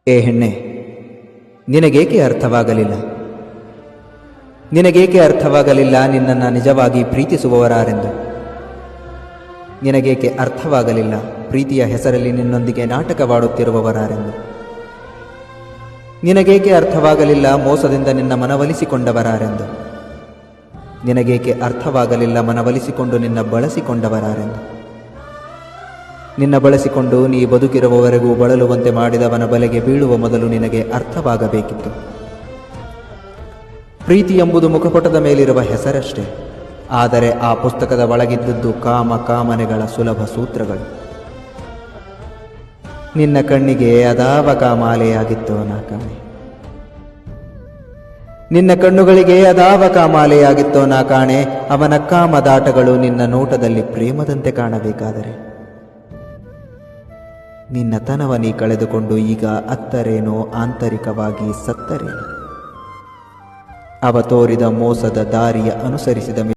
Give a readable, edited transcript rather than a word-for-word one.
ಏ ಹೆಣ್ಣೆ, ನಿನಗೇಕೆ ಅರ್ಥವಾಗಲಿಲ್ಲ? ನಿನಗೇಕೆ ಅರ್ಥವಾಗಲಿಲ್ಲ ನಿನ್ನನ್ನು ನಿಜವಾಗಿ ಪ್ರೀತಿಸುವವರಾರೆಂದು? ನಿನಗೇಕೆ ಅರ್ಥವಾಗಲಿಲ್ಲ ಪ್ರೀತಿಯ ಹೆಸರಲ್ಲಿ ನಿನ್ನೊಂದಿಗೆ ನಾಟಕವಾಡುತ್ತಿರುವವರಾರೆಂದು? ನಿನಗೇಕೆ ಅರ್ಥವಾಗಲಿಲ್ಲ ಮೋಸದಿಂದ ನಿನ್ನ ಮನವೊಲಿಸಿಕೊಂಡವರಾರೆಂದು? ನಿನಗೇಕೆ ಅರ್ಥವಾಗಲಿಲ್ಲ ಮನವೊಲಿಸಿಕೊಂಡು ನಿನ್ನ ಬಳಸಿಕೊಂಡವರಾರೆಂದು? ನಿನ್ನ ಬಳಸಿಕೊಂಡು ನೀ ಬದುಕಿರುವವರೆಗೂ ಬಳಲುವಂತೆ ಮಾಡಿದವನ ಬಲೆಗೆ ಬೀಳುವ ಮೊದಲು ನಿನಗೆ ಅರ್ಥವಾಗಬೇಕಿತ್ತು. ಪ್ರೀತಿ ಎಂಬುದು ಮುಖಪಟದ ಮೇಲಿರುವ ಹೆಸರಷ್ಟೇ, ಆದರೆ ಆ ಪುಸ್ತಕದ ಒಳಗಿದ್ದದ್ದು ಕಾಮನೆಗಳ ಸುಲಭ ಸೂತ್ರಗಳು. ನಿನ್ನ ಕಣ್ಣಿಗೆ ಅದಾವ ಕಾಮಾಲೆಯಾಗಿತ್ತೋ ನಾ ಕಾಣೆ. ನಿನ್ನ ಕಣ್ಣುಗಳಿಗೆ ಅದಾವ ಕಾಮಾಲೆಯಾಗಿತ್ತೋ ನಾ ಕಾಣೆ. ಅವನ ಕಾಮದಾಟಗಳು ನಿನ್ನ ನೋಟದಲ್ಲಿ ಪ್ರೇಮದಂತೆ ಕಾಣಬೇಕಾದರೆ ನಿನ್ನ ತನವ ನೀ ಕಳೆದುಕೊಂಡು ಈಗ ಅತ್ತರೇನೋ ಆಂತರಿಕವಾಗಿ ಸತ್ತರೇನೋ. ಅವ ತೋರಿದ ಮೋಸದ ದಾರಿಯ ಅನುಸರಿಸಿದ